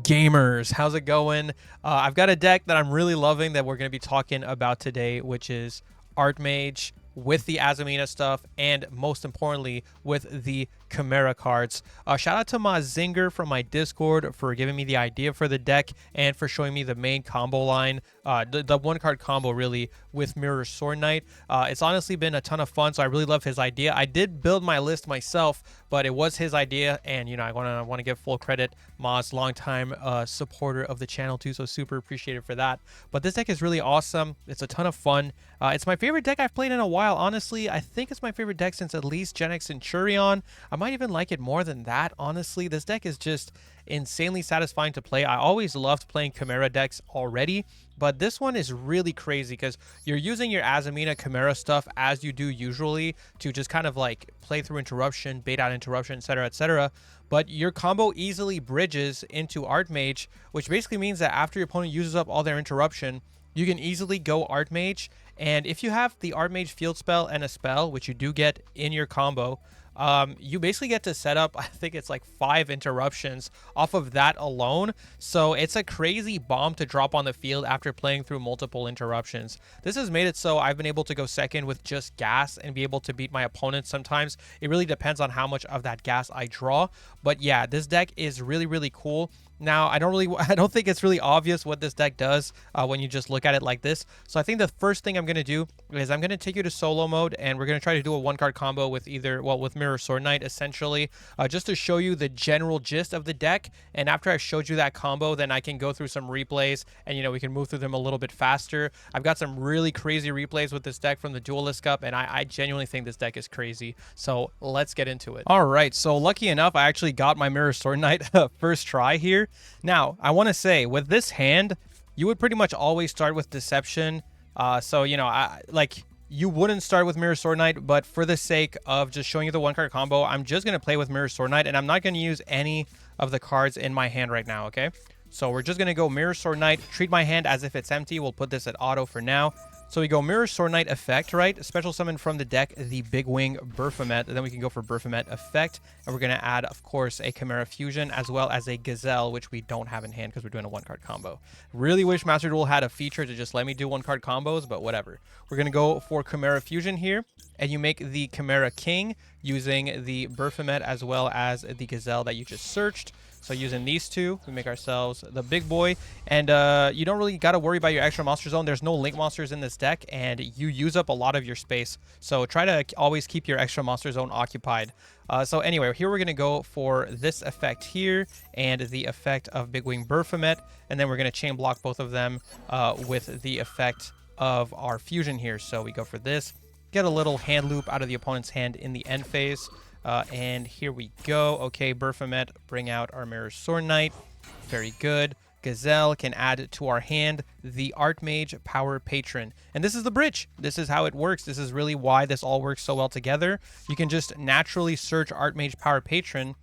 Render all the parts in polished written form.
Gamers, how's it going? I've got a deck that I'm really loving that we're going to be talking about today, which is Artmage with the Azamina stuff, and most importantly, with the Chimera cards. Shout out to Mazinger from my Discord for giving me the idea for the deck and for showing me the main combo line, the one card combo really with Mirror Sword Knight. It's honestly been a ton of fun, so I really love his idea. I did build my list myself, but it was his idea, and I want to give full credit. Maz, longtime supporter of the channel too, so super appreciated for that. But this deck is really awesome. It's a ton of fun. It's my favorite deck I've played in a while. Honestly, I think it's my favorite deck since at least Gen X Centurion. I might even like it more than that, honestly. This deck is just insanely satisfying to play. I always loved playing Chimera decks already, but this one is really crazy because you're using your Azamina Chimera stuff as you do usually to just kind of like play through interruption, bait out interruption, etc., etc. But your combo easily bridges into Artmage, which basically means that after your opponent uses up all their interruption, you can easily go Artmage. And if you have the Artmage field spell and a spell, which you do get in your combo, you basically get to set up, I think it's like 5 interruptions off of that alone. So it's a crazy bomb to drop on the field after playing through multiple interruptions. This has made it so I've been able to go second with just gas and be able to beat my opponents sometimes. It really depends on how much of that gas I draw. But yeah, this deck is really, really cool. Now, I don't think it's really obvious what this deck does when you just look at it like this. So I think the first thing I'm going to do is I'm going to take you to solo mode, and we're going to try to do a one-card combo with with Mirror Sword Knight, essentially, just to show you the general gist of the deck. And after I've showed you that combo, then I can go through some replays, and, we can move through them a little bit faster. I've got some really crazy replays with this deck from the Duelist Cup, and I genuinely think this deck is crazy. So let's get into it. All right, so lucky enough, I actually got my Mirror Sword Knight first try here. Now, I want to say, with this hand, you would pretty much always start with Deception. You wouldn't start with Mirror Sword Knight, but for the sake of just showing you the one-card combo, I'm just going to play with Mirror Sword Knight, and I'm not going to use any of the cards in my hand right now, okay? So we're just going to go Mirror Sword Knight, treat my hand as if it's empty. We'll put this at auto for now. So we go Mirror Sword Knight effect, right? Special summon from the deck, the Big Wing Berfomet. And then we can go for Berfomet effect. And we're going to add, of course, a Chimera Fusion as well as a Gazelle, which we don't have in hand because we're doing a one-card combo. Really wish Master Duel had a feature to just let me do one-card combos, but whatever. We're going to go for Chimera Fusion here. And you make the Chimera King using the Berfomet as well as the Gazelle that you just searched. So using these two, we make ourselves the big boy. And you don't really got to worry about your extra monster zone. There's no link monsters in this deck, and you use up a lot of your space. So try to always keep your extra monster zone occupied. So anyway, here we're going to go for this effect here and the effect of Big Wing Berfomet. And then we're going to chain block both of them with the effect of our fusion here. So we go for this. Get a little hand loop out of the opponent's hand in the end phase. And here we go. Okay, Berfomet, bring out our Mirror Sword Knight. Very good. Gazelle can add to our hand the Artmage Power Patron. And this is the bridge. This is how it works. This is really why this all works so well together. You can just naturally search Artmage Power Patron.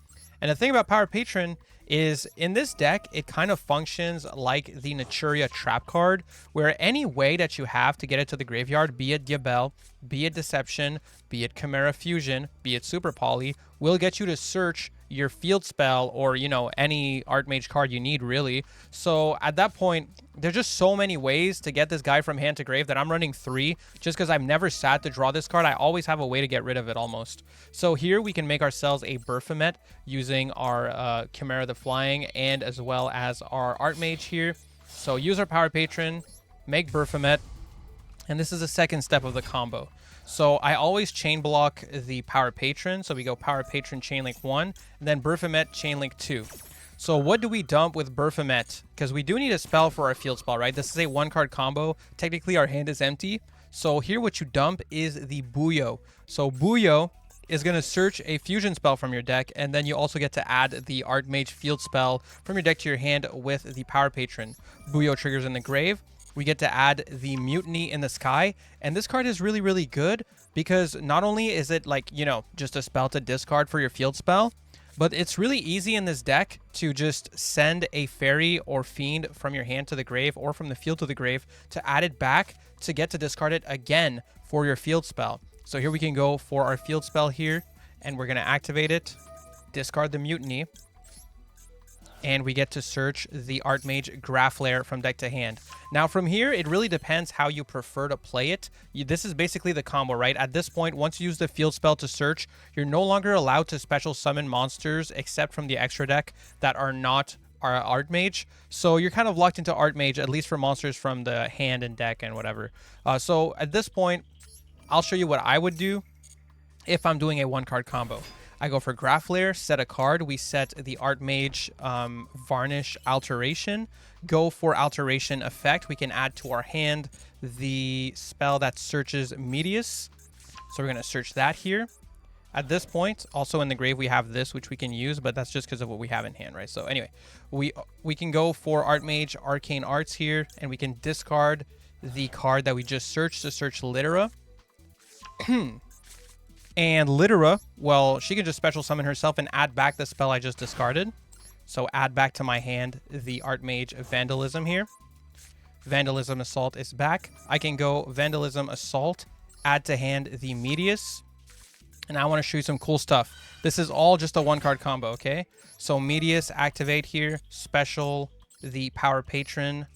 And the thing about Power Patron is in this deck, it kind of functions like the Naturia Trap card, where any way that you have to get it to the graveyard, be it Yubel, be it Deception, be it Chimera Fusion, be it Super Poly, will get you to search your field spell or, any Artmage card you need, really. So at that point, there's just so many ways to get this guy from hand to grave that I'm running 3 just because I've never sat to draw this card. I always have a way to get rid of it almost. So here we can make ourselves a Berfomet using our Chimera the Flying and as well as our Artmage here. So use our Power Patron, make Berfomet, and this is the second step of the combo. So I always chain block the Power Patron. So we go Power Patron Chainlink 1, and then Berfomet Chainlink 2. So what do we dump with Berfomet? Because we do need a spell for our field spell, right? This is a one-card combo. Technically, our hand is empty. So here what you dump is the Yugioh. So Yugioh is going to search a fusion spell from your deck, and then you also get to add the Artmage field spell from your deck to your hand with the Power Patron. Yugioh triggers in the grave. We get to add the Mutiny in the Sky. And this card is really, really good because not only is it like, just a spell to discard for your field spell, but it's really easy in this deck to just send a fairy or fiend from your hand to the grave or from the field to the grave to add it back to get to discard it again for your field spell. So here we can go for our field spell here, and we're going to activate it, discard the Mutiny. and we get to search the Artmage Graph Layer from deck to hand. Now from here, it really depends how you prefer to play it. This is basically the combo, right? At this point, once you use the field spell to search, you're no longer allowed to special summon monsters except from the extra deck that are not Artmage. So you're kind of locked into Artmage, at least for monsters from the hand and deck and whatever. So at this point, I'll show you what I would do if I'm doing a one-card combo. I go for Graph Layer, set a card. We set the Artmage Varnish Alteration. Go for Alteration effect. We can add to our hand the spell that searches Medius. So we're going to search that here. At this point, also in the grave, we have this, which we can use, but that's just because of what we have in hand, right? So anyway, we can go for Artmage Arcane Arts here, and we can discard the card that we just searched to search Litera. And Litera, well, she can just special summon herself and add back the spell I just discarded. So add back to my hand the Artmage Vandalism here. Vandalism Assault is back. I can go Vandalism Assault, add to hand the Medius. And I want to show you some cool stuff. This is all just a one-card combo, okay? So Medius, activate here, special the Power Patron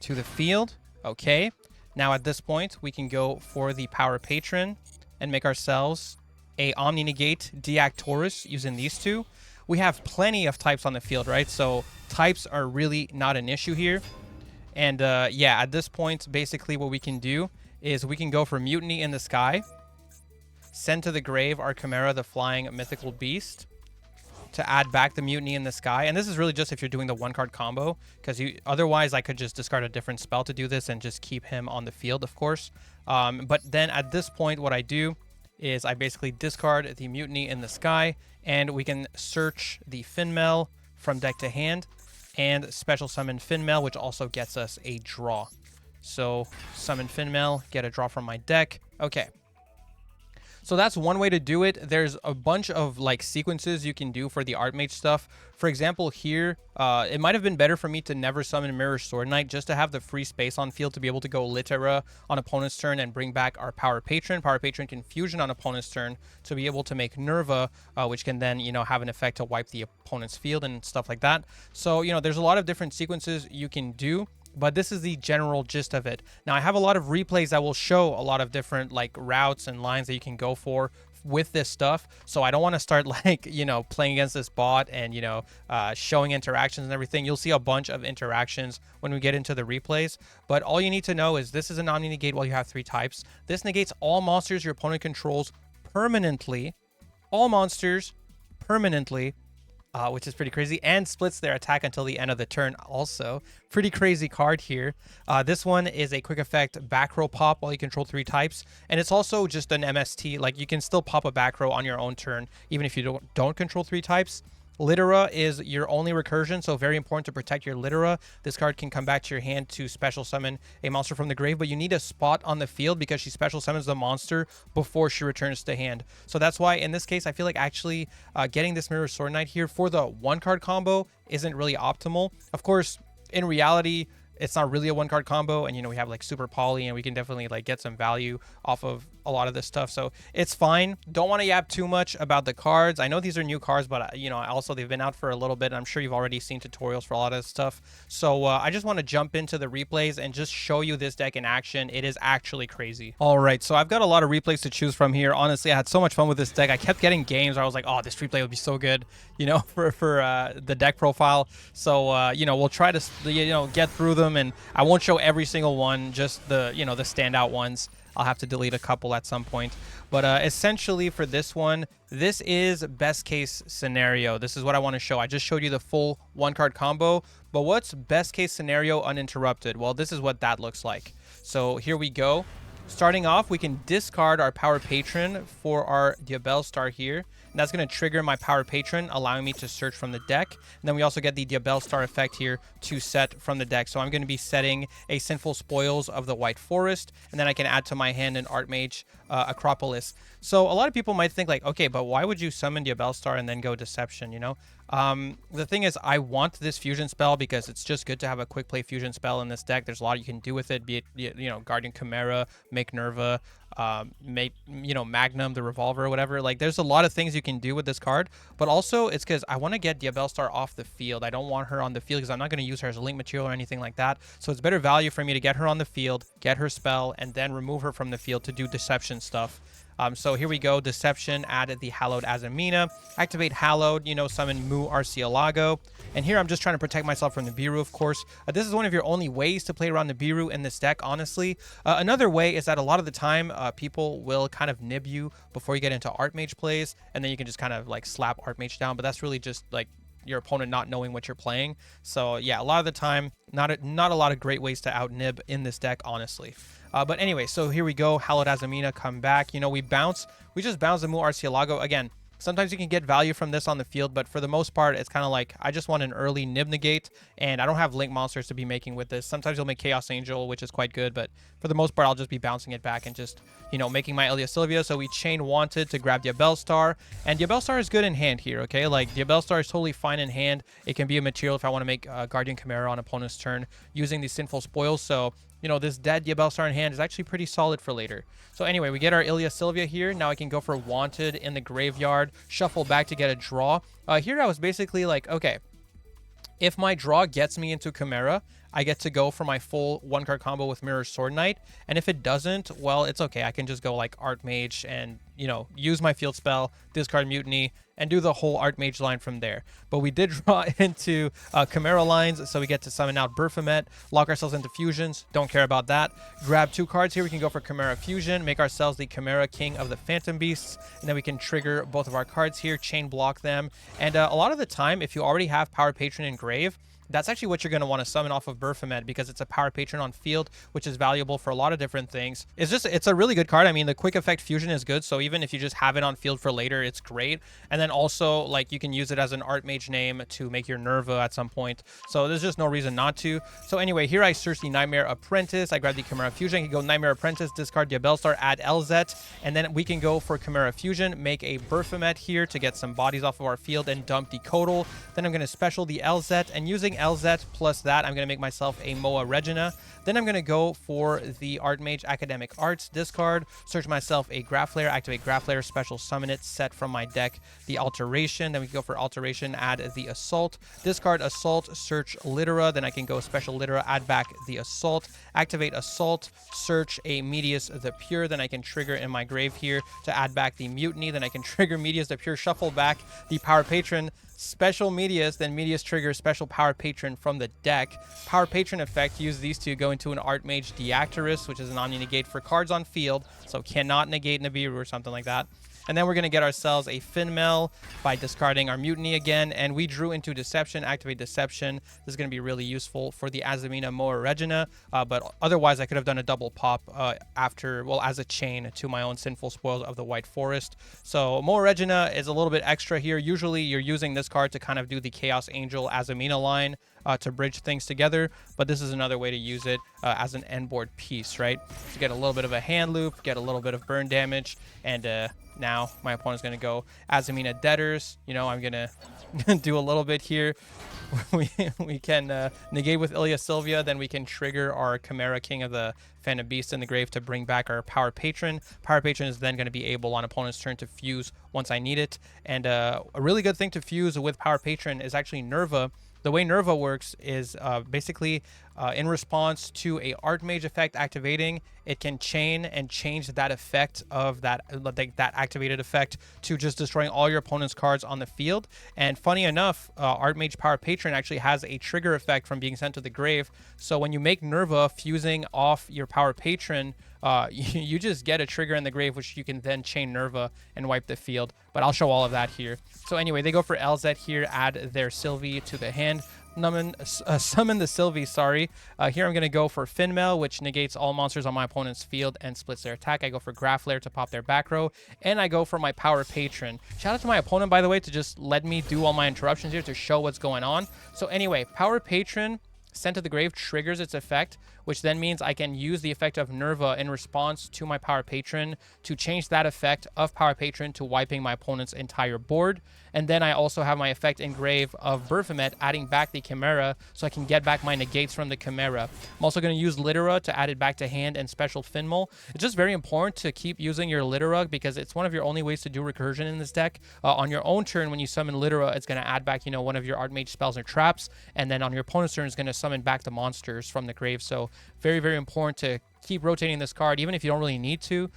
to the field. Okay. Now at this point, we can go for the Power Patron and make ourselves a Omni Negate Deact Taurus using these two. We have plenty of types on the field, right? So types are really not an issue here. And yeah, at this point, basically what we can do is we can go for Mutiny in the Sky, send to the grave our Chimera, the flying mythical beast, to add back the Mutiny in the Sky. And this is really just if you're doing the one-card combo, because otherwise I could just discard a different spell to do this and just keep him on the field, of course. But then at this point, what I do is I basically discard the Mutiny in the Sky, and we can search the Finmel from deck to hand and special summon Finmel, which also gets us a draw. So summon Finmel, get a draw from my deck. Okay. So that's one way to do it. There's a bunch of like sequences you can do for the Artmage stuff. For example, here, it might have been better for me to never summon Mirror Sword Knight just to have the free space on field to be able to go Litera on opponent's turn and bring back our Power Patron. Power Patron can fusion on opponent's turn to be able to make Nerva, which can then, you know, have an effect to wipe the opponent's field and stuff like that. So, you know, there's a lot of different sequences you can do, but this is the general gist of it. Now, I have a lot of replays that will show a lot of different like routes and lines that you can go for with this stuff. So I don't want to start like, you know, playing against this bot and, you know, showing interactions and everything. You'll see a bunch of interactions when we get into the replays. But all you need to know is this is an Omni Negate while you have 3 types. This negates all monsters your opponent controls permanently. All monsters permanently. Which is pretty crazy, and splits their attack until the end of the turn also. Pretty crazy card here. This one is a quick effect back row pop while you control 3 types, and it's also just an MST. Like, you can still pop a back row on your own turn, even if you don't control 3 types. Litera is your only recursion, so very important to protect your Litera. This card can come back to your hand to special summon a monster from the grave, but you need a spot on the field because she special summons the monster before she returns to hand. So that's why, in this case, I feel like actually getting this Mirror Sword Knight here for the one-card combo isn't really optimal. Of course, in reality, it's not really a one-card combo, and, you know, we have like Super Poly, and we can definitely like get some value off of a lot of this stuff, so it's fine. Don't want to yap too much about the cards. I know these are new cards, but you know, also they've been out for a little bit, and I'm sure you've already seen tutorials for a lot of this stuff. So I just want to jump into the replays and just show you this deck in action. It is actually crazy. All right, so I've got a lot of replays to choose from here. Honestly, I had so much fun with this deck. I kept getting games where I was like, oh, this replay would be so good, you know, for the deck profile. So you know, we'll try to, you know, get through them, and I won't show every single one, just the, you know, the standout ones. I'll have to delete a couple at some point. But essentially for this one, this is best case scenario. This is what I want to show. I just showed you the full one-card combo. But what's best case scenario uninterrupted? Well, this is what that looks like. So here we go. Starting off, we can discard our Power Patron for our Diabel Star here. And that's going to trigger my Power Patron, allowing me to search from the deck. And then we also get the Diabel Star effect here to set from the deck. So I'm going to be setting a Sinful Spoils of the White Forest. And then I can add to my hand an Artmage Acropolis. So a lot of people might think like, okay, but why would you summon Diabel Star and then go Deception, you know? The thing is, I want this fusion spell because it's just good to have a quick play fusion spell in this deck. There's a lot you can do with it, be it, you know, Guardian Chimera, make Nerva, make, you know, Magnum, the revolver, or whatever. Like, there's a lot of things you can do with this card, but also it's because I want to get Diabellstar off the field. I don't want her on the field because I'm not going to use her as a link material or anything like that. So it's better value for me to get her on the field, get her spell, and then remove her from the field to do deception stuff. So here we go. Deception, add the Hallowed Azamina. Activate Hallowed, you know, summon Mu Arcielago. And here I'm just trying to protect myself from the Biru, of course. This is one of your only ways to play around the Biru in this deck, honestly. Another way is that a lot of the time, people will kind of nib you before you get into Artmage plays, and then you can just kind of like slap Artmage down, but that's really just like your opponent not knowing what you're playing. So yeah, a lot of the time, not a lot of great ways to out nib in this deck, honestly. But anyway, so here we go. Hallowed Azamina, come back. You know, we just bounce the Mu Arcielago. Again, sometimes you can get value from this on the field, but for the most part, it's kind of like, I just want an early nib negate, and I don't have link monsters to be making with this. Sometimes you'll make Chaos Angel, which is quite good, but for the most part, I'll just be bouncing it back and just, you know, making my Ilya Sylvia. So we chain Wanted to grab Diabellstar, and Diabellstar is good in hand here, okay? Like, Diabellstar is totally fine in hand. It can be a material if I want to make Guardian Chimera on opponent's turn using these Sinful Spoils, so you know, this dead Diabellstar in hand is actually pretty solid for later. So anyway, we get our Ilya Sylvia here. Now I can go for Wanted in the graveyard, shuffle back to get a draw. Here I was basically like, okay, if my draw gets me into Chimera, I get to go for my full one-card combo with Mirror Sword Knight. And if it doesn't, well, it's okay. I can just go like Artmage and, you know, use my field spell, discard Mutiny, and do the whole Artmage line from there. But we did draw into Chimera lines, so we get to summon out Baphomet, lock ourselves into fusions. Don't care about that. Grab 2 cards here. We can go for Chimera Fusion, make ourselves the Chimera King of the Phantom Beasts, and then we can trigger both of our cards here, chain block them. And a lot of the time, if you already have Power Patron in grave, that's actually what you're going to want to summon off of Baphomet because it's a Power Patron on field, which is valuable for a lot of different things. It's a really good card. I mean, the quick effect fusion is good, so even if you just have it on field for later, it's great. And then also, like, you can use it as an Artmage name to make your Nerva at some point. So there's just no reason not to. So anyway, here I search the Nightmare Apprentice. I grab the Chimera Fusion. I can go Nightmare Apprentice, discard Diabellstar, add LZ, and then we can go for Chimera Fusion, make a Baphomet here to get some bodies off of our field and dump the Codal. Then I'm going to special the LZ, and using LZ plus that, I'm going to make myself a Moa Regina. Then I'm going to go for the Artmage Academic Arts, discard, search myself a Graph Layer, activate Graph Layer, special summon it, set from my deck the Alteration. Then we can go for Alteration, add the Assault, discard Assault, search Litera. Then I can go special Litera, add back the Assault, activate Assault, search a Medius the Pure. Then I can trigger in my grave here to add back the Mutiny. Then I can trigger Medius the Pure, shuffle back the Power Patron, special Medius, then Medius triggers special Power Patron from the deck. Power Patron effect, use these to go into an Artmage Deactorus, which is an omni-negate for cards on field, so cannot negate Nibiru or something like that. And then we're going to get ourselves a Finmel by discarding our Mutiny again. And we drew into Deception, activate Deception. This is going to be really useful for the Azamina Moa Regina. But otherwise, I could have done a double pop as a chain to my own Sinful Spoils of the White Forest. So Moa Regina is a little bit extra here. Usually, you're using this card to kind of do the Chaos Angel Azamina line to bridge things together. But this is another way to use it as an end board piece, right? To get a little bit of a hand loop, get a little bit of burn damage, and now my opponent's going to go Azamina Debtors. You know, I'm going to do a little bit here. we can negate with Ilya Sylvia, then we can trigger our Chimera King of the Phantom Beast in the grave to bring back our Power Patron. Power Patron is then going to be able on opponent's turn to fuse once I need it. And a really good thing to fuse with Power Patron is actually Nerva. The way Nerva works is basically in response to a Artmage effect activating, it can chain and change that effect of that activated effect to just destroying all your opponent's cards on the field. And funny enough, Artmage Power Patron actually has a trigger effect from being sent to the grave. So when you make Nerva fusing off your Power Patron, you just get a trigger in the grave, which you can then chain Nerva and wipe the field. But I'll show all of that here. So anyway, they go for LZ here, add their Sylvie to the hand. Summon the Sylvie, sorry. Here I'm going to go for Finmel, which negates all monsters on my opponent's field and splits their attack. I go for Graph Layer to pop their back row, and I go for my Power Patron. Shout out to my opponent, by the way, to just let me do all my interruptions here to show what's going on. So anyway, Power Patron sent to the grave triggers its effect, which then means I can use the effect of Nerva in response to my Power Patron to change that effect of Power Patron to wiping my opponent's entire board. And then I also have my effect engrave of Baphomet, adding back the Chimera so I can get back my negates from the Chimera. I'm also going to use Litera to add it back to hand and special Finmal. It's just very important to keep using your Litera because it's one of your only ways to do recursion in this deck. On your own turn, when you summon Litera, it's going to add back, you know, one of your Artmage spells or traps, and then on your opponent's turn, it's going to summon back the monsters from the grave. So very, very important to keep rotating this card, even if you don't really need to.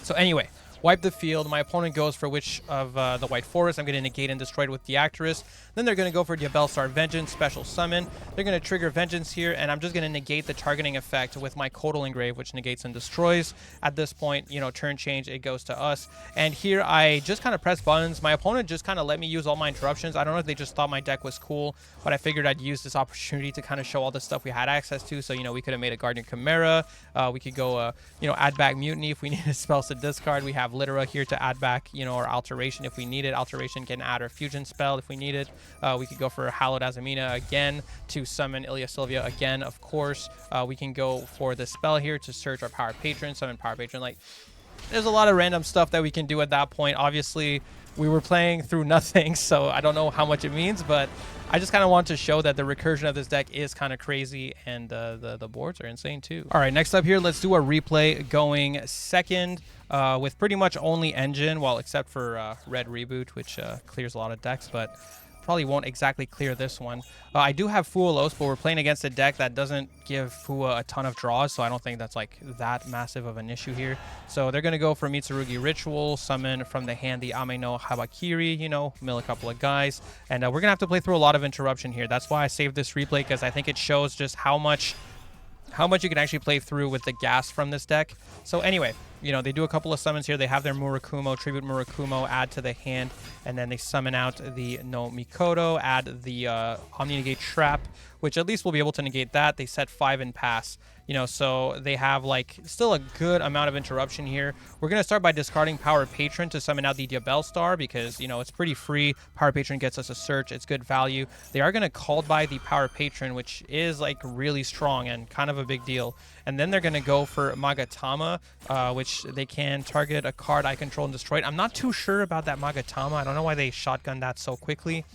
So anyway, wipe the field. My opponent goes for Witch of the White Forest. I'm going to negate and destroy it with Theactress. Then they're going to go for Diabellstar Vengeance, special summon. They're going to trigger Vengeance here, and I'm just going to negate the targeting effect with my Codal Engrave, which negates and destroys. At this point, you know, turn change, it goes to us. And here I just kind of press buttons. My opponent just kind of let me use all my interruptions. I don't know if they just thought my deck was cool, but I figured I'd use this opportunity to kind of show all the stuff we had access to. So, you know, we could have made a Guardian Chimera. We could go, you know, add back Mutiny if we needed spells to discard. We have Litera here to add back, you know, our Alteration if we need it. Alteration can add our Fusion spell if we need it. We could go for Hallowed Azamina again to summon Ilya Sylvia again, of course. We can go for the spell here to search our Power Patron, summon Power Patron. Like, there's a lot of random stuff that we can do at that point. Obviously, we were playing through nothing, so I don't know how much it means, but I just kind of want to show that the recursion of this deck is kind of crazy, and the boards are insane too. All right, next up here, let's do a replay going second with pretty much only Engine, well, except for Red Reboot, which clears a lot of decks, but probably won't exactly clear this one. I do have Fuwalos, but we're playing against a deck that doesn't give Fua a ton of draws, so I don't think that's like that massive of an issue here. So they're going to go for Mitsurugi Ritual, summon from the hand the Ame no Habakiri, you know, mill a couple of guys. And we're going to have to play through a lot of interruption here. That's why I saved this replay, because I think it shows just how much you can actually play through with the gas from this deck. So anyway, you know, they do a couple of summons here. They have their Murakumo, Tribute Murakumo, add to the hand, and then they summon out the No Mikoto, add the Omni-Negate Trap, which at least we'll be able to negate that. They set 5 and pass. You know, so they have like still a good amount of interruption here. We're going to start by discarding Power Patron to summon out the Diabellstar because, you know, it's pretty free. Power Patron gets us a search. It's good value. They are going to call by the Power Patron, which is like really strong and kind of a big deal. And then they're going to go for Magatama, which they can target a card I control and destroy it. I'm not too sure about that Magatama. I don't know why they shotgunned that so quickly,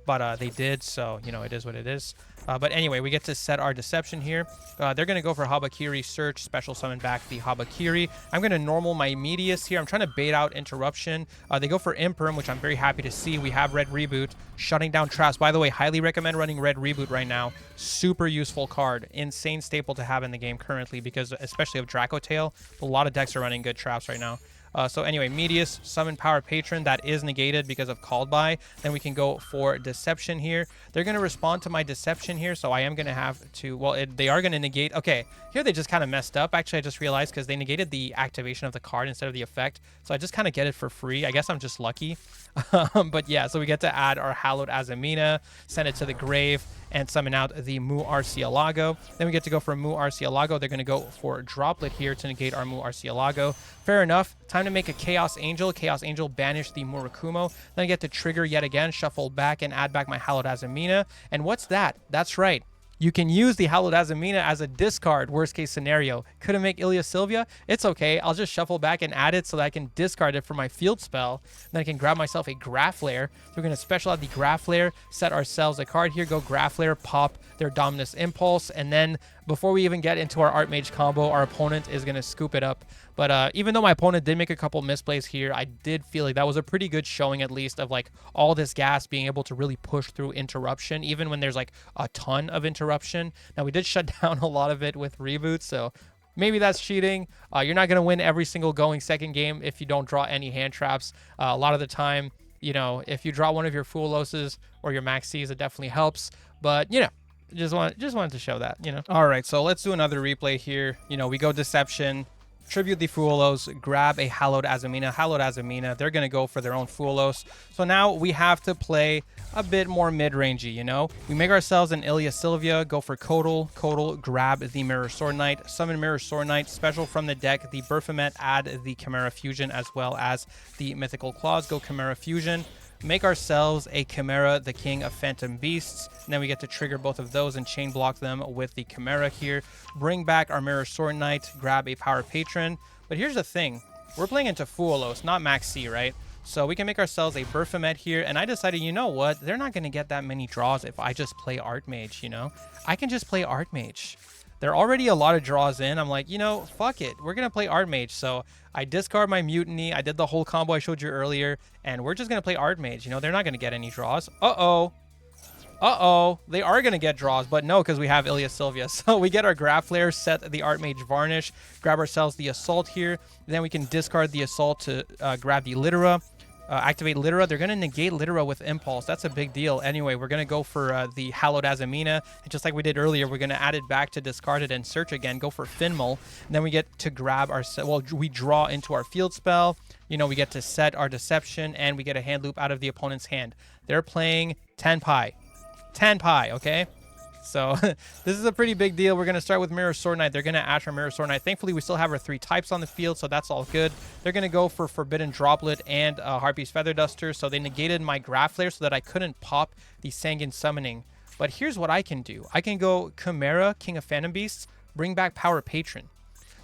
but they did, so, you know, it is what it is. But anyway, we get to set our Deception here. They're going to go for Habakiri Search, special summon back the Habakiri. I'm going to normal my Medius here. I'm trying to bait out Interruption. They go for Imperm, which I'm very happy to see. We have Red Reboot, shutting down traps. By the way, highly recommend running Red Reboot right now. Super useful card. Insane staple to have in the game currently because, especially of Draco Tail, a lot of decks are running good traps right now. So anyway, Medius, summon Power Patron. That is negated because of Called By. Then we can go for Deception here. They're going to respond to my Deception here, so I am going to have to... Well, they are going to negate... Okay, here they just kind of messed up. Actually, I just realized because they negated the activation of the card instead of the effect. So I just kind of get it for free. I guess I'm just lucky. But yeah, so we get to add our Hallowed Azamina, send it to the grave, and summon out the Mu Arcielago. Then we get to go for Mu Arcielago. They're going to go for Droplet here to negate our Mu Arcielago. Fair enough. Time to make a Chaos Angel. Chaos Angel banish the Murakumo. Then I get to trigger yet again, shuffle back, and add back my Hallowed Azamina. And what's that? That's right. You can use the Hallowed Azamina as a discard, worst case scenario. Couldn't make Ilya Sylvia? It's okay. I'll just shuffle back and add it so that I can discard it for my field spell. Then I can grab myself a Graph Lair. So we're going to special out the Graph Lair, set ourselves a card here, go Graph Lair, pop their Dominus Impulse, and then before we even get into our Artmage combo, our opponent is going to scoop it up. But even though my opponent did make a couple misplays here, I did feel like that was a pretty good showing, at least, of like all this gas being able to really push through interruption, even when there's like a ton of interruption. Now, we did shut down a lot of it with reboots, so maybe that's cheating. You're not going to win every single going second game if you don't draw any hand traps. A lot of the time, you know, if you draw one of your Fuwaloses or your Maxx Cs, it definitely helps. But, you know, just wanted to show that, you know. All right, so let's do another replay here. You know, we go Deception, tribute the Fuwalos, grab a Hallowed Azamina. Hallowed Azamina, they're going to go for their own Fuwalos. So now we have to play a bit more mid-rangey, you know? We make ourselves an Ilya Sylvia, go for Codal, grab the Mirror Sword Knight, summon Mirror Sword Knight, special from the deck, the Baphomet, add the Chimera Fusion as well as the Mythical Claws, go Chimera Fusion. Make ourselves a Chimera, the King of Phantom Beasts. And then we get to trigger both of those and chain block them with the Chimera here. Bring back our Mirror Sword Knight, grab a Power Patron. But here's the thing. We're playing into Fuwalos, not Maxx C, right? So we can make ourselves a Berfomet here. And I decided, you know what? They're not going to get that many draws if I just play Artmage, you know? I can just play Artmage. There are already a lot of draws in. I'm like, you know, fuck it. We're going to play Artmage. So I discard my Mutiny. I did the whole combo I showed you earlier. And we're just going to play Artmage. You know, they're not going to get any draws. Uh-oh. Uh-oh. They are going to get draws, but no, because we have Ilya Sylvia. So we get our Grab Flare, set the Artmage Varnish, grab ourselves the Assault here. Then we can discard the Assault to grab the Litera. Activate Litera. They're going to negate Litera with Impulse. That's a big deal. Anyway, we're going to go for the Hallowed Azamina. And just like we did earlier, we're going to add it back to discard it and search again. Go for Finmal. And then we get to grab our... Well, we draw into our field spell. You know, we get to set our Deception, and we get a hand loop out of the opponent's hand. They're playing Tenpai. Tenpai, okay? So this is a pretty big deal. We're going to start with Mirror Sword Knight. They're going to Ash our Mirror Sword Knight. Thankfully, we still have our 3 types on the field, so that's all good. They're going to go for Forbidden Droplet and Harpy's Feather Duster, so they negated my Graph Flare so that I couldn't pop the Sanguine Summoning. But here's what I can do. I can go Chimera, King of Phantom Beasts, bring back Power Patron.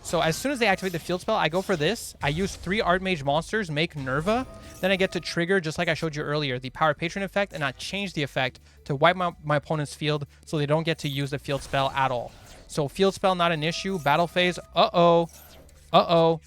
So as soon as they activate the field spell, I go for this. I use 3 Artmage monsters, make Nerva. Then I get to trigger, just like I showed you earlier, the Power Patron effect, and I change the effect to wipe my opponent's field so they don't get to use the field spell at all. So field spell, not an issue. Battle phase, uh-oh. Uh-oh.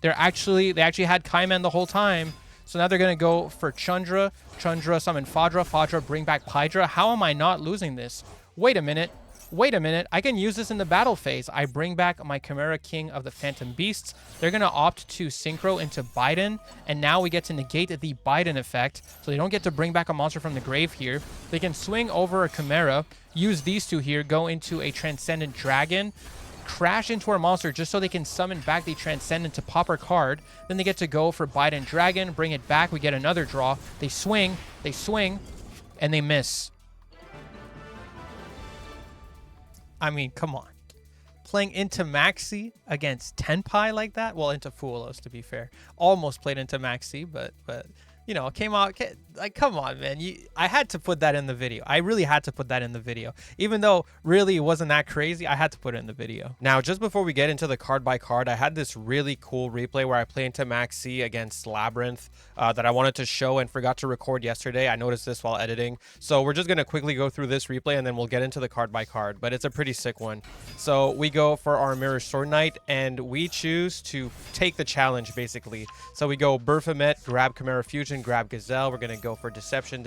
They actually had Kaiman the whole time. So now they're going to go for Chandra. Chandra, summon Fadra. Fadra, bring back Pydra. How am I not losing this? Wait a minute. Wait a minute, I can use this in the battle phase. I bring back my Chimera King of the Phantom Beasts. They're going to opt to synchro into Biden, and now we get to negate the Biden effect, so they don't get to bring back a monster from the grave here. They can swing over a Chimera, use these 2 here, go into a Transcendent Dragon, crash into our monster just so they can summon back the Transcendent to pop our card. Then they get to go for Biden Dragon, bring it back, we get another draw. They swing, and they miss. I mean, come on. Playing into Maxx C against Tenpai like that? Well, into Fuwalos, to be fair. Almost played into Maxx C, but you know, came out... Like, come on, man. I had to put that in the video. I really had to put that in the video. Even though, really, it wasn't that crazy, I had to put it in the video. Now, just before we get into the card by card, I had this really cool replay where I play into Maxx C against Labyrinth that I wanted to show and forgot to record yesterday. I noticed this while editing. So we're just going to quickly go through this replay, and then we'll get into the card by card. But it's a pretty sick one. So we go for our Mirror Sword Knight, and we choose to take the challenge, basically. So we go Berfomet, grab Chimera Fusion, grab Gazelle. We're going to go for Deception,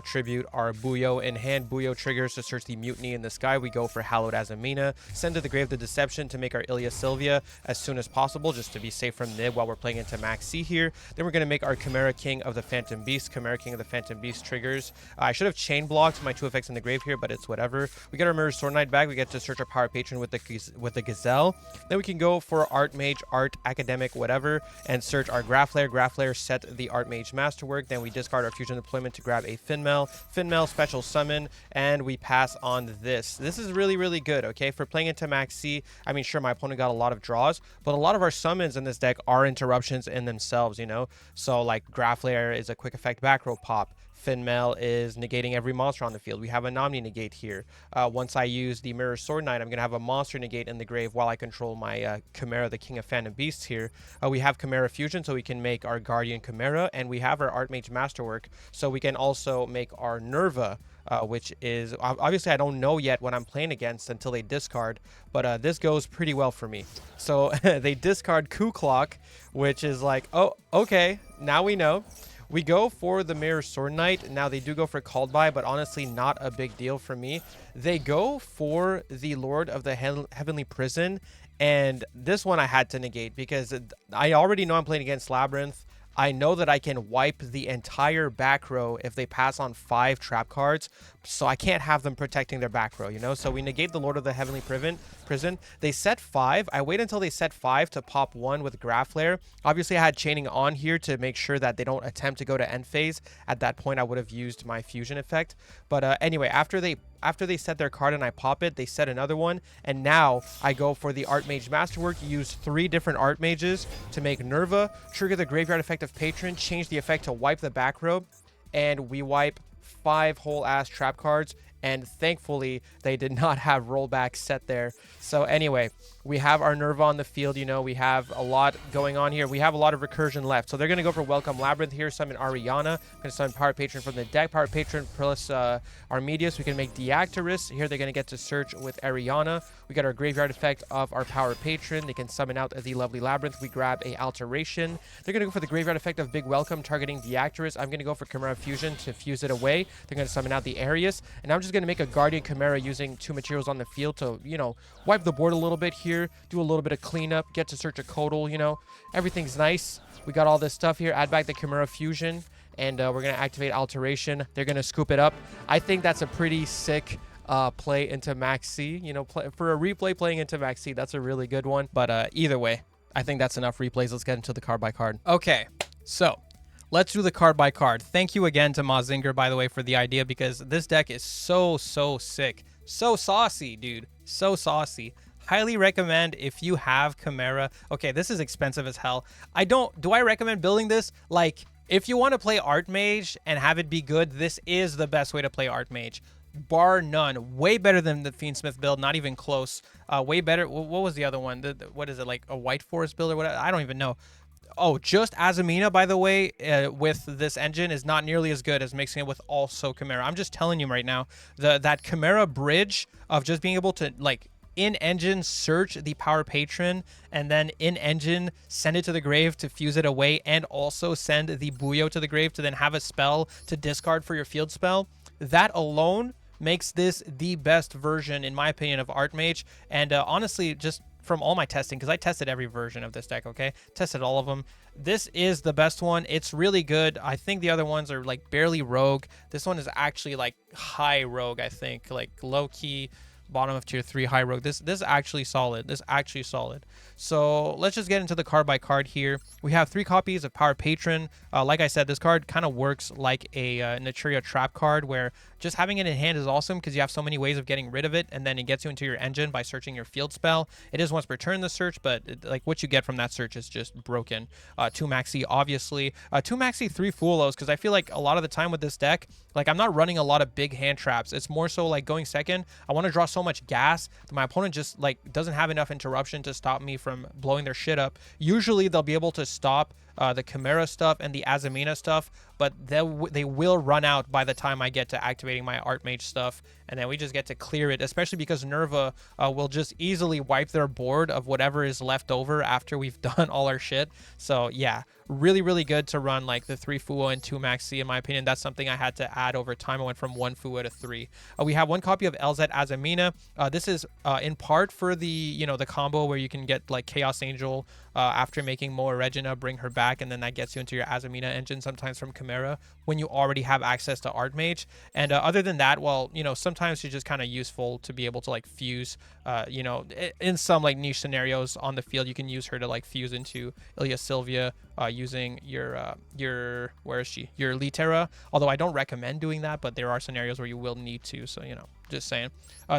tribute our Yugioh in hand. Yugioh triggers to search the Mutiny in the sky. We go for Hallowed Azamina, send to the grave the Deception to make our Ilya Sylvia as soon as possible, just to be safe from Nib while we're playing into Maxx C here. Then we're going to make our Chimera King of the Phantom Beast. Chimera King of the Phantom Beast triggers. I should have chain blocked my 2 effects in the grave here, but it's whatever. We get our Mirror Sword Knight back. We get to search our Power Patron with the Gazelle. Then we can go for Artmage, Art, Academic, whatever, and search our Graph Flare. Graph Flare, set the Artmage Masterwork. Then we discard our Fusion Deployment to grab a Finmal. Finmal, special summon, and we pass on this. This is really, really good, okay? For playing into Maxx C, I mean, sure, my opponent got a lot of draws, but a lot of our summons in this deck are interruptions in themselves, you know? So, like, Graph Flare is a quick effect back row pop. Finmal is negating every monster on the field. We have a Nomni negate here. Once I use the Mirror Sword Knight, I'm going to have a monster negate in the grave while I control my Chimera, the King of Phantom Beasts here. We have Chimera Fusion, so we can make our Guardian Chimera, and we have our Artmage Masterwork, so we can also make our Nerva, which is... Obviously, I don't know yet what I'm playing against until they discard, but this goes pretty well for me. So they discard Coup Clock, which is like, oh, okay, now we know. We go for the Mirror Sword Knight. Now, they do go for Called By, but honestly, not a big deal for me. They go for the Lord of the Heavenly Prison, and this one I had to negate because I already know I'm playing against Labyrinth. I know that I can wipe the entire back row if they pass on 5 trap cards, so I can't have them protecting their back row, you know? So we negate the Lord of the Heavenly Prison. They set 5. I wait until they set 5 to pop 1 with Graph Flare. Obviously, I had chaining on here to make sure that they don't attempt to go to end phase. At that point, I would have used my fusion effect. But anyway, after they set their card and I pop it, they set another one. And now I go for the Artmage Masterwork, use 3 different Artmages to make Nerva, trigger the graveyard effect of Patron, change the effect to wipe the back row, and we wipe 5 whole ass trap cards and thankfully they did not have rollback set there. So anyway, we have our Nerva on the field. You know, we have a lot going on here. We have a lot of recursion left, so they're going to go for Welcome Labyrinth here, summon Ariana. Going to summon Power Patron from the deck. Power Patron plus Armedius. We can make Deactorus. Here they're going to get to search with Ariana. We got our graveyard effect of our Power Patron. They can summon out the lovely Labyrinth. We grab a Alteration. They're going to go for the graveyard effect of Big Welcome, targeting Deactorus. I'm going to go for Chimera Fusion to fuse it away. They're going to summon out the Arius, and I'm just going to make a Guardian Chimera using 2 materials on the field to, you know, wipe the board a little bit here, do a little bit of cleanup, get to search a Codal, you know. Everything's nice. We got all this stuff here. Add back the Chimera Fusion, and we're going to activate Alteration. They're going to scoop it up. I think that's a pretty sick play into Maxx C. You know, for a replay playing into Maxx C, that's a really good one. But either way, I think that's enough replays. Let's get into the card by card. Okay, so let's do the card by card. Thank you again to Mazinger, by the way, for the idea, because this deck is so sick. So saucy, dude. So saucy. Highly recommend if you have Chimera. Okay, this is expensive as hell. Do I recommend building this? Like, if you want to play Artmage and have it be good, this is the best way to play Artmage. Bar none. Way better than the Fiendsmith build, not even close. Way better. What was the other one? What is it, like a White Forest build or what? I don't even know. Oh, just Azamina, by the way, with this engine is not nearly as good as mixing it with also Chimera. I'm just telling you right now, that Chimera bridge of just being able to, like, in-engine search the Power Patron and then in-engine send it to the grave to fuse it away, and also send the Yugioh to the grave to then have a spell to discard for your field spell. That alone makes this the best version, in my opinion, of Artmage. And honestly, just from all my testing, because I tested every version of this deck, okay? Tested all of them. This is the best one. It's really good. I think the other ones are like barely rogue. This one is actually like high rogue, I think. Like low-key, bottom of tier 3, high rogue. This is actually solid. This is actually solid. So let's just get into the card by card here. We have 3 copies of Power Patron. Like I said, this card kind of works like a Naturia trap card, where just having it in hand is awesome because you have so many ways of getting rid of it, and then it gets you into your engine by searching your field spell. It is once per turn the search, but like what you get from that search is just broken. 2 Maxx C, obviously. 2 Maxx C, 3 Fuwalos, because I feel like a lot of the time with this deck, like I'm not running a lot of big hand traps. It's more so like going second, I want to draw so much gas that my opponent just like doesn't have enough interruption to stop me from blowing their shit up. Usually they'll be able to stop the Chimera stuff and the Azamina stuff, but they will run out by the time I get to activating my Artmage stuff, and then we just get to clear it, especially because Nerva will just easily wipe their board of whatever is left over after we've done all our shit. So yeah, really good to run like the 3 Fuwa and 2 Maxx C, in my opinion. That's something I had to add over time. I went from 1 Fuwa to 3. We have 1 copy of LZ Azamina. This is in part for the, you know, the combo where you can get like Chaos Angel after making Moa Regina, bring her back, and then that gets you into your Azamina engine, sometimes from Chimera, when you already have access to Artmage. And other than that, well, you know, sometimes she's just kind of useful to be able to like fuse, you know, in some like niche scenarios on the field, you can use her to like fuse into Ilya Sylvia using your where is she? Your Litera. Although I don't recommend doing that, but there are scenarios where you will need to, so you know, just saying.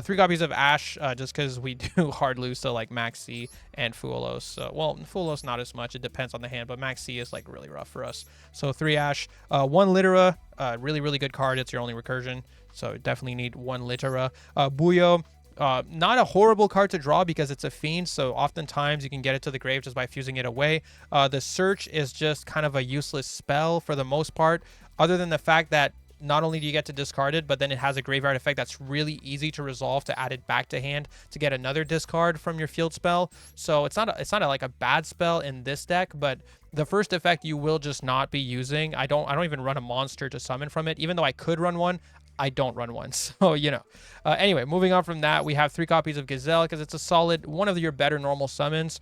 3 copies of Ash, just because we do hard lose to like Maxx C and Fuwalos. Well, Fuwalos not as much, it depends on the hand, but Maxx C is like really rough for us. So 3 Ash, 1 Litera, really good card. It's your only recursion, so definitely need 1 Litera. Yugioh, not a horrible card to draw because it's a fiend, so oftentimes you can get it to the grave just by fusing it away. The search is just kind of a useless spell for the most part, other than the fact that not only do you get to discard it, but then it has a graveyard effect that's really easy to resolve to add it back to hand to get another discard from your field spell. So it's not like a bad spell in this deck, but the first effect you will just not be using. I don't even run a monster to summon from it, even though I could run one. I don't run one, so you know. Anyway, moving on from that, we have 3 copies of Gazelle because it's a solid, one of your better normal summons.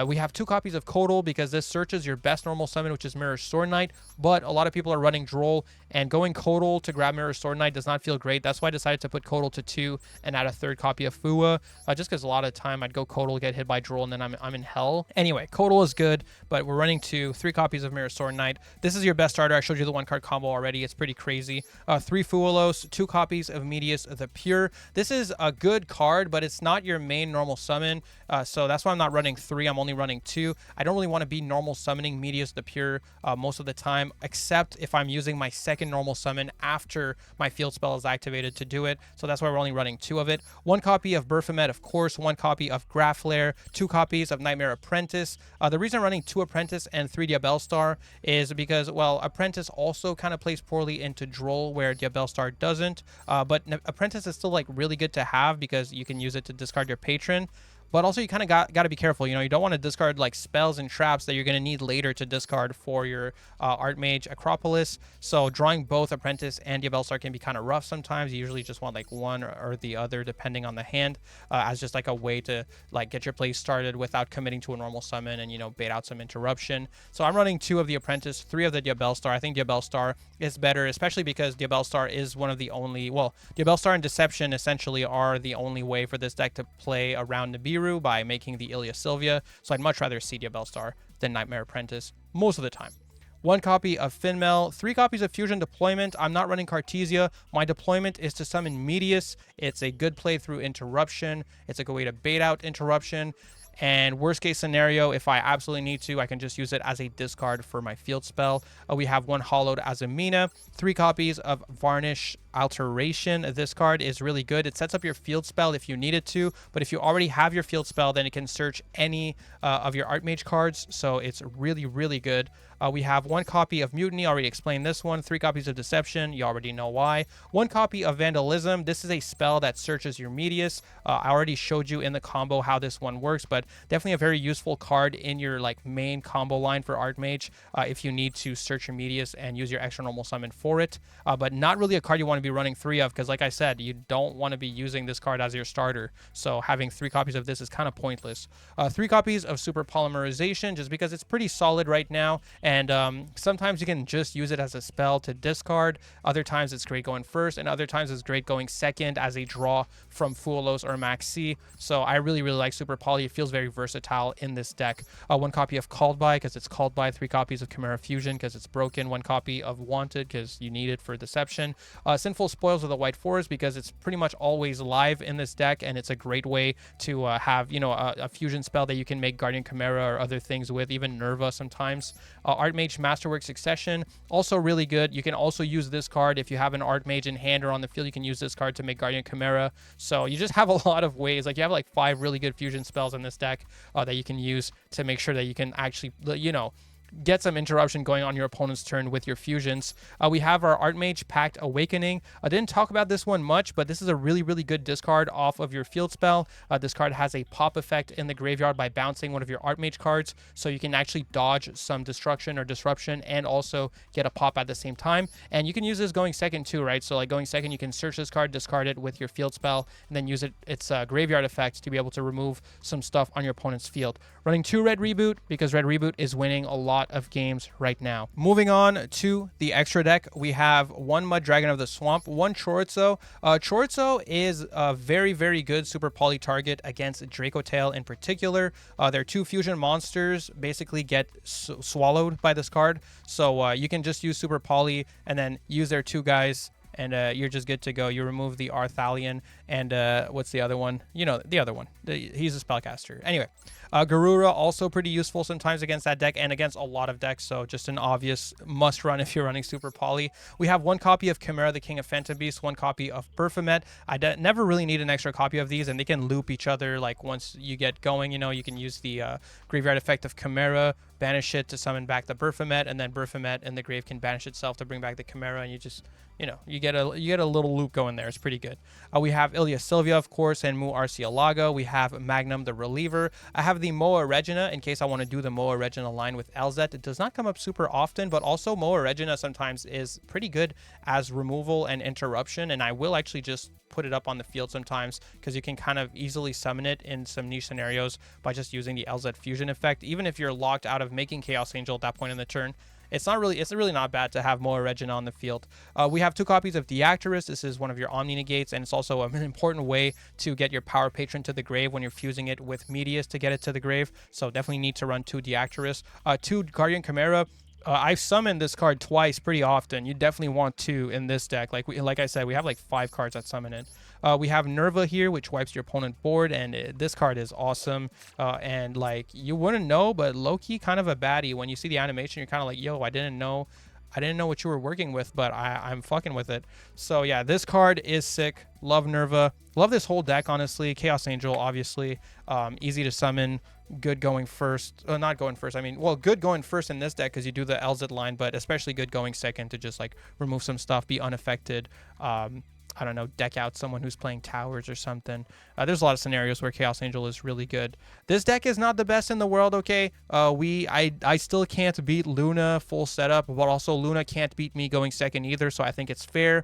We have 2 copies of Codal because this searches your best normal summon, which is Mirror Sword Knight, but a lot of people are running Droll, and going Codal to grab Mirror Sword Knight does not feel great. That's why I decided to put Codal to 2 and add a 3rd copy of Fuwa, just because a lot of the time I'd go Codal, get hit by Droll, and then I'm in hell. Anyway, Codal is good, but we're running 3 copies of Mirror Sword Knight. This is your best starter. I showed you the 1-card combo already. It's pretty crazy. 3 Fuwalos, course, 2 copies of Medius the Pure. This is a good card, but it's not your main normal summon, so that's why I'm not running 3. I'm only running 2. I don't really want to be normal summoning Medius the Pure most of the time, except if I'm using my second normal summon after my field spell is activated to do it, so that's why we're only running 2 of it. 1 copy of Berfomet, of course, 1 copy of Graflair, 2 copies of Nightmare Apprentice. The reason I'm running 2 Apprentice and 3 Diabellstar is because, well, Apprentice also kind of plays poorly into Droll where Diabellstar doesn't, but Apprentice is still like really good to have because you can use it to discard your patron. But also you kind of got to be careful. You know, you don't want to discard like spells and traps that you're going to need later to discard for your Artmage Acropolis. So drawing both Apprentice and Diabellstar can be kind of rough sometimes. You usually just want like one or the other depending on the hand, as just like a way to like get your play started without committing to a normal summon and, you know, bait out some interruption. So I'm running 2 of the Apprentice, 3 of the Diabellstar. I think Diabellstar is better, especially because Diabellstar is one of the only, well, Diabellstar and Deception essentially are the only way for this deck to play around Nibiru by making the Ilya Sylvia, so I'd much rather see Diabellstar than Nightmare Apprentice most of the time. 1 copy of Finmel, 3 copies of Fusion Deployment. I'm not running Cartesia. My deployment is to summon Medius. It's a good play through Interruption. It's a good way to bait out Interruption. And worst case scenario, if I absolutely need to, I can just use it as a discard for my field spell. We have 1 Hollowed Azamina, 3 copies of Varnish Alteration. This card is really good. It sets up your field spell if you need it to, but if you already have your field spell, then it can search any of your Artmage cards, so it's really, really good. We have 1 copy of Mutiny, already explained this one. 3 copies of Deception, you already know why. 1 copy of Vandalism. This is a spell that searches your Medius. I already showed you in the combo how this one works, but definitely a very useful card in your like main combo line for Artmage if you need to search your Medius and use your extra normal summon for it, but not really a card you want to be running 3 of, because like I said, you don't want to be using this card as your starter, so having 3 copies of this is kind of pointless. 3 copies of Super Polymerization, just because it's pretty solid right now, and sometimes you can just use it as a spell to discard. Other times it's great going first, and other times it's great going second as a draw from Fuwalos or Maxx C. So I really, really like Super Poly. It feels very versatile in this deck. 1 copy of Called By because it's called by, 3 copies of Chimera Fusion because it's broken, 1 copy of Wanted because you need it for Deception. Sinful Spoils of the White Forest because it's pretty much always live in this deck, and it's a great way to have, you know, a fusion spell that you can make Guardian Chimera or other things with, even Nerva sometimes. Artmage Masterwork Succession, also really good. You can also use this card if you have an Artmage in hand or on the field. You can use this card to make Guardian Chimera. So you just have a lot of ways. Like you have like 5 really good fusion spells in this deck that you can use to make sure that you can actually, you know, get some interruption going on your opponent's turn with your fusions. We have our Artmage Pact Awakening. I didn't talk about this one much, but this is a really, really good discard off of your field spell. This card has a pop effect in the graveyard by bouncing one of your Artmage cards, so you can actually dodge some destruction or disruption and also get a pop at the same time. And you can use this going second too, right? So like going second, you can search this card, discard it with your field spell, and then use its graveyard effect to be able to remove some stuff on your opponent's field. Running 2 Red Reboot because Red Reboot is winning a lot of games right now. Moving on to the extra deck, we have 1 Mud Dragon of the Swamp, 1 Chorizo. Chorizo is a very, very good Super Poly target against Draco Tail in particular. Their 2 fusion monsters basically get swallowed by this card, so you can just use Super Poly and then use their 2 guys, and you're just good to go. You remove the Arthalion and what's the other one? You know, the other one. He's a spellcaster. Anyway, Garura also pretty useful sometimes against that deck and against a lot of decks, so just an obvious must run if you're running Super Poly. We have 1 copy of Chimera, the King of Phantom Beasts, 1 copy of Berfomet. I never really need an extra copy of these, and they can loop each other. Like once you get going, you know, you can use the graveyard effect of Chimera, banish it to summon back the Berfomet, and then Berfomet in the grave can banish itself to bring back the Chimera, and you just, you know, you get a little loop going there. It's pretty good. We have Ilya Sylvia, of course, and Mu Arcealaga. We have Magnum the Reliever. I have the Moa Regina in case I want to do the Moa Regina line with Elzet. It does not come up super often, but also Moa Regina sometimes is pretty good as removal and interruption, and I will actually just put it up on the field sometimes because you can kind of easily summon it in some niche scenarios by just using the LZ fusion effect. Even if you're locked out of making Chaos Angel at that point in the turn, it's really not bad to have Moa Regina on the field. We have 2 copies of Deactorus. This is one of your Omni Negates, and it's also an important way to get your Power Patron to the grave when you're fusing it with Medius to get it to the grave. So definitely need to run 2 Deactorus. 2 Guardian Chimera. I've summoned this card twice pretty often. You definitely want two in this deck. Like I said, we have like 5 cards that summon it. We have Nerva here, which wipes your opponent board, and this card is awesome. And like you wouldn't know, but low-key kind of a baddie. When you see the animation, you're kind of like, yo, I didn't know what you were working with, but I'm fucking with it. So yeah, this card is sick. Love Nerva. Love this whole deck, honestly. Chaos Angel, obviously. Easy to summon. Good going first. Not going first. I mean, well, good going first in this deck because you do the LZ line, but especially good going second to just like remove some stuff, be unaffected. I don't know, deck out someone who's playing towers or something. There's a lot of scenarios where Chaos Angel is really good. This deck is not the best in the world, okay? I still can't beat Luna full setup, but also Luna can't beat me going second either, so I think it's fair.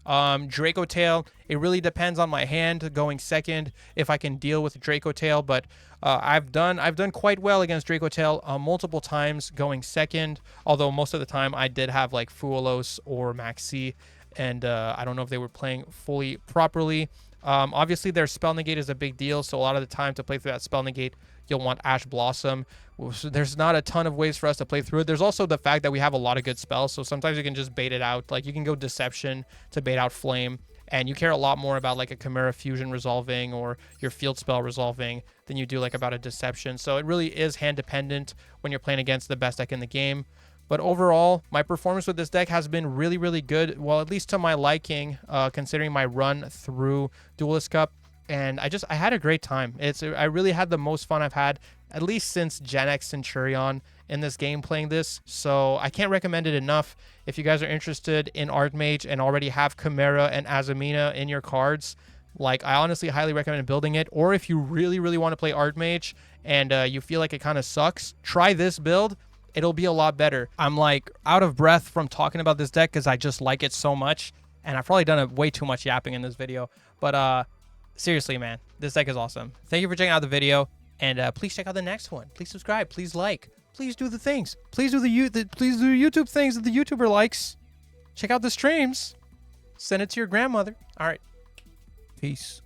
Draco Tail, it really depends on my hand going second if I can deal with Draco Tail, but I've done quite well against Draco Tail multiple times going second, although most of the time I did have like Fuwalos or Maxx C, and I don't know if they were playing fully properly. Obviously their spell negate is a big deal, so a lot of the time to play through that spell negate you'll want Ash Blossom. So there's not a ton of ways for us to play through it. There's also the fact that we have a lot of good spells, so sometimes you can just bait it out. Like you can go Deception to bait out Flame, and you care a lot more about like a Chimera Fusion resolving or your field spell resolving than you do like about a Deception. So it really is hand dependent when you're playing against the best deck in the game. But overall, my performance with this deck has been really, really good. Well, at least to my liking, considering my run through Duelist Cup. And I had a great time. I really had the most fun I've had, at least since Gen X Centurion in this game playing this. So I can't recommend it enough. If you guys are interested in Artmage and already have Chimera and Azamina in your cards, like I honestly highly recommend building it. Or if you really, really want to play Artmage and you feel like it kind of sucks, try this build. It'll be a lot better. I'm like out of breath from talking about this deck because I just like it so much. And I've probably done way too much yapping in this video. But seriously, man, this deck is awesome. Thank you for checking out the video. And please check out the next one. Please subscribe. Please like. Please do the things. Please do please do YouTube things that the YouTuber likes. Check out the streams. Send it to your grandmother. All right. Peace.